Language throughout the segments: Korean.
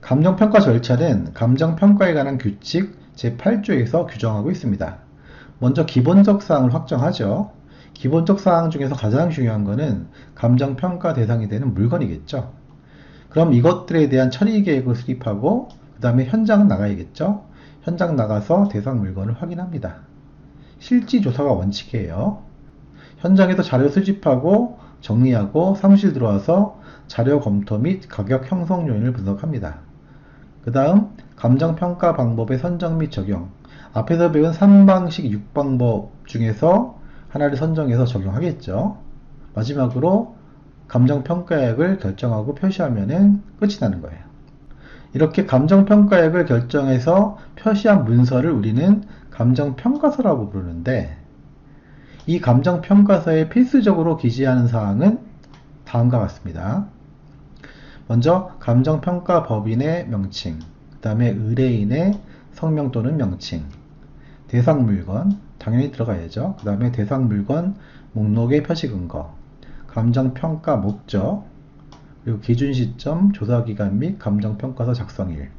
감정평가 절차는 감정평가에 관한 규칙 제8조에서 규정하고 있습니다. 먼저 기본적 사항을 확정하죠. 기본적 사항 중에서 가장 중요한 것은 감정평가 대상이 되는 물건이겠죠. 그럼 이것들에 대한 처리 계획을 수립하고 그 다음에 현장 나가야겠죠. 현장 나가서 대상 물건을 확인합니다. 실지조사가 원칙이에요. 현장에서 자료 수집하고 정리하고 사무실 들어와서 자료 검토 및 가격 형성 요인을 분석합니다. 그 다음 감정평가 방법의 선정 및 적용. 앞에서 배운 3방식 6방법 중에서 하나를 선정해서 적용하겠죠. 마지막으로 감정평가액을 결정하고 표시하면 끝이 나는 거예요. 이렇게 감정평가액을 결정해서 표시한 문서를 우리는 감정평가서라고 부르는데, 이 감정평가서에 필수적으로 기재하는 사항은 다음과 같습니다. 먼저 감정평가 법인의 명칭, 그 다음에 의뢰인의 성명 또는 명칭, 대상 물건 당연히 들어가야죠. 그 다음에 대상 물건 목록의 표시 근거, 감정평가 목적, 그리고 기준 시점, 조사기간 및 감정평가서 작성일,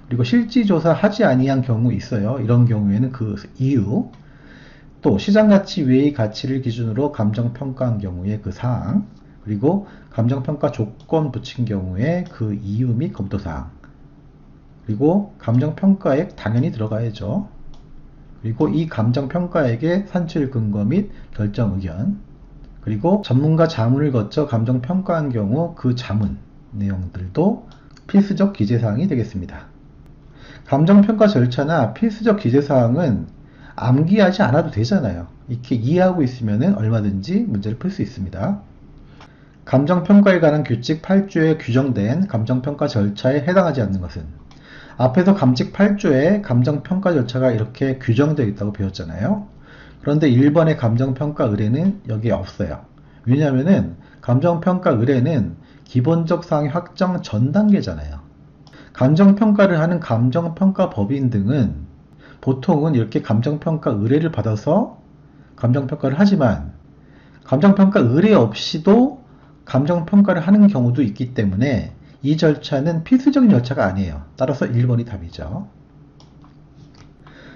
그리고 실지조사 하지 아니한 경우 있어요. 이런 경우에는 그 이유, 또 시장가치 외의 가치를 기준으로 감정평가한 경우에 그 사항, 그리고 감정평가 조건 붙인 경우에 그 이유 및 검토사항, 그리고 감정평가액 당연히 들어가야죠. 그리고 이 감정평가액의 산출 근거 및 결정 의견, 그리고 전문가 자문을 거쳐 감정평가한 경우 그 자문 내용들도 필수적 기재사항이 되겠습니다. 감정평가 절차나 필수적 기재사항은 암기하지 않아도 되잖아요. 이렇게 이해하고 있으면 얼마든지 문제를 풀 수 있습니다. 감정평가에 관한 규칙 8조에 규정된 감정평가 절차에 해당하지 않는 것은, 앞에서 감칙 8조에 감정평가 절차가 이렇게 규정되어 있다고 배웠잖아요. 그런데 1번의 감정평가 의뢰는 여기에 없어요. 왜냐하면 감정평가 의뢰는 기본적 사항의 확정 전 단계잖아요. 감정평가를 하는 감정평가 법인 등은 보통은 이렇게 감정평가 의뢰를 받아서 감정평가를 하지만, 감정평가 의뢰 없이도 감정평가를 하는 경우도 있기 때문에 이 절차는 필수적인 절차가 아니에요. 따라서 1번이 답이죠.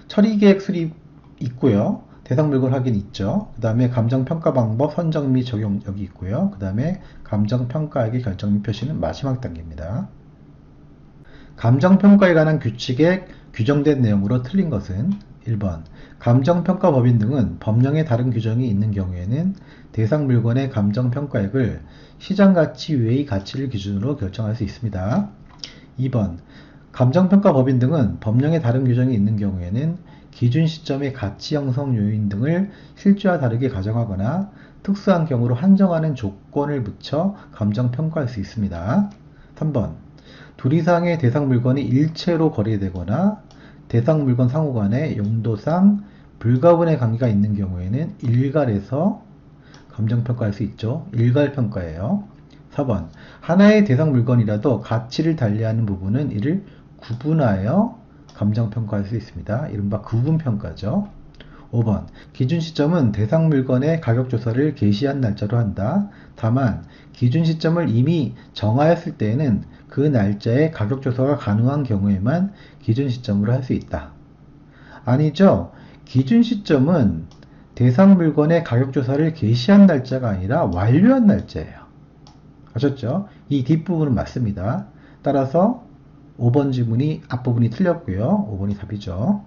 처리계획 수립 있고요. 대상 물건 확인 있죠. 그 다음에 감정평가 방법 선정 및 적용 여기 있고요. 그 다음에 감정평가액의 결정 및 표시는 마지막 단계입니다. 감정평가에 관한 규칙에 규정된 내용으로 틀린 것은 1번 감정평가 법인 등은 법령에 다른 규정이 있는 경우에는 대상 물건의 감정평가액을 시장가치 외의 가치를 기준으로 결정할 수 있습니다. 2번 감정평가 법인 등은 법령에 다른 규정이 있는 경우에는 기준 시점의 가치 형성 요인 등을 실제와 다르게 가정하거나 특수한 경우로 한정하는 조건을 붙여 감정평가할 수 있습니다. 3번 둘 이상의 대상 물건이 일체로 거래되거나 대상 물건 상호 간의 용도상 불가분의 관계가 있는 경우에는 일갈에서 감정평가할 수 있죠. 일갈평가예요. 4번 하나의 대상 물건이라도 가치를 달리하는 부분은 이를 구분하여 감정평가할 수 있습니다. 이른바 구분평가죠. 5번 기준 시점은 대상 물건의 가격조사를 개시한 날짜로 한다. 다만 기준 시점을 이미 정하였을 때에는 그 날짜에 가격조사가 가능한 경우에만 기준 시점으로 할 수 있다. 아니죠. 기준 시점은 대상 물건의 가격조사를 개시한 날짜가 아니라 완료한 날짜예요. 아셨죠? 이 뒷부분은 맞습니다. 따라서 5번 지문이 앞부분이 틀렸고요. 5번이 답이죠.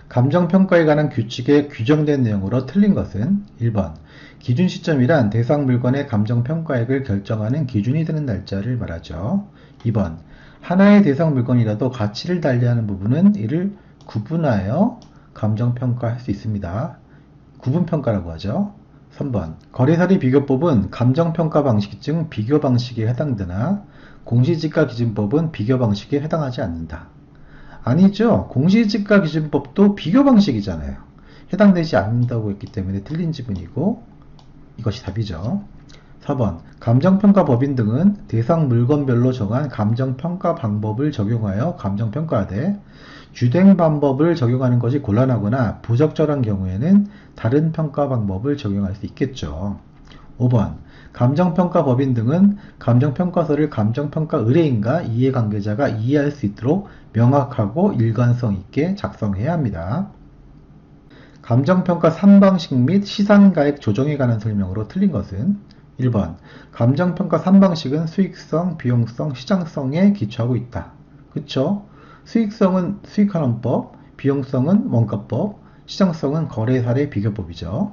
감정평가에 관한 규칙에 규정된 내용으로 틀린 것은 1번 기준 시점이란 대상 물건의 감정평가액을 결정하는 기준이 되는 날짜를 말하죠. 2번 하나의 대상 물건이라도 가치를 달리하는 부분은 이를 구분하여 감정평가할 수 있습니다. 구분평가라고 하죠. 3번 거래사리 비교법은 감정평가 방식 중 비교 방식에 해당되나 공시지가 기준법은 비교 방식에 해당하지 않는다. 아니죠. 공시지가 기준법도 비교 방식이잖아요. 해당되지 않는다고 했기 때문에 틀린 지문이고 이것이 답이죠. 4번 감정평가 법인 등은 대상 물건별로 정한 감정평가 방법을 적용하여 감정평가하되 주된 방법을 적용하는 것이 곤란하거나 부적절한 경우에는 다른 평가 방법을 적용할 수 있겠죠. 5번 감정평가법인 등은 감정평가서를 감정평가 의뢰인과 이해관계자가 이해할 수 있도록 명확하고 일관성 있게 작성해야 합니다. 감정평가 3방식 및 시산가액 조정에 관한 설명으로 틀린 것은 1번 감정평가 3방식은 수익성, 비용성, 시장성에 기초하고 있다. 그쵸? 수익성은 수익환원법, 비용성은 원가법, 시장성은 거래사례 비교법이죠.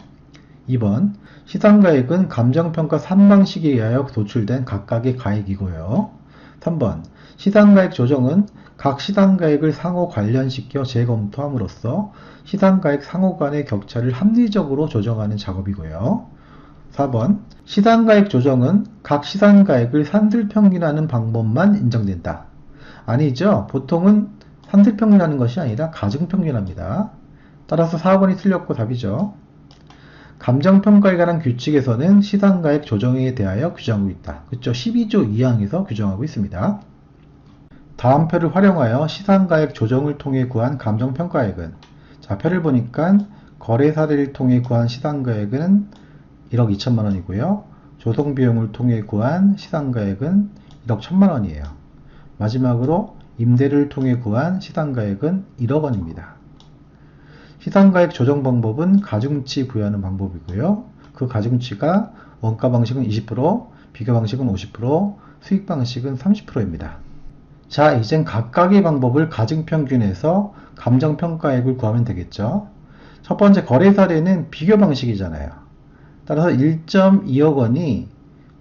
2번 시산가액은 감정평가 3방식에 의하여 도출된 각각의 가액이고요. 3번 시산가액 조정은 각 시산가액을 상호 관련시켜 재검토함으로써 시산가액 상호 간의 격차를 합리적으로 조정하는 작업이고요. 4번 시산가액 조정은 각 시산가액을 산술평균하는 방법만 인정된다. 아니죠. 보통은 산술평균하는 것이 아니라 가중평균합니다. 따라서 4번이 틀렸고 답이죠. 감정평가에 관한 규칙에서는 시산가액 조정에 대하여 규정하고 있다. 그쵸? 12조 2항에서 규정하고 있습니다. 다음 표를 활용하여 시산가액 조정을 통해 구한 감정평가액은 자, 표를 보니까 거래 사례를 통해 구한 시산가액은 1억 2천만 원이고요. 조성비용을 통해 구한 시산가액은 1억 1천만 원이에요. 마지막으로 임대를 통해 구한 시산가액은 1억 원입니다. 시산가액 조정 방법은 가중치 부여하는 방법이고요. 그 가중치가 원가 방식은 20%, 비교 방식은 50%, 수익 방식은 30%입니다. 자, 이젠 각각의 방법을 가중평균해서 감정평가액을 구하면 되겠죠. 첫 번째 거래 사례는 비교 방식이잖아요. 따라서 1.2억 원이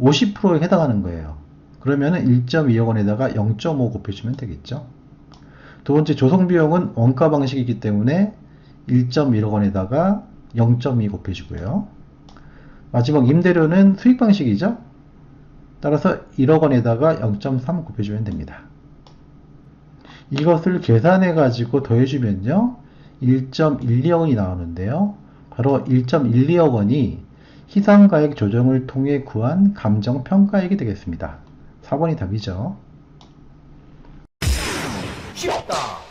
50%에 해당하는 거예요. 그러면은 1.2억 원에다가 0.5 곱해주면 되겠죠. 두 번째 조성비용은 원가 방식이기 때문에 1.1억 원에다가 0.2 곱해주고요. 마지막 임대료는 수익 방식이죠. 따라서 1억 원에다가 0.3 곱해주면 됩니다. 이것을 계산해 가지고 더해주면요 1.12억 원이 나오는데요. 바로 1.12억 원이 시산가액 조정을 통해 구한 감정평가액이 되겠습니다. 4번이 답이죠. 쉽다.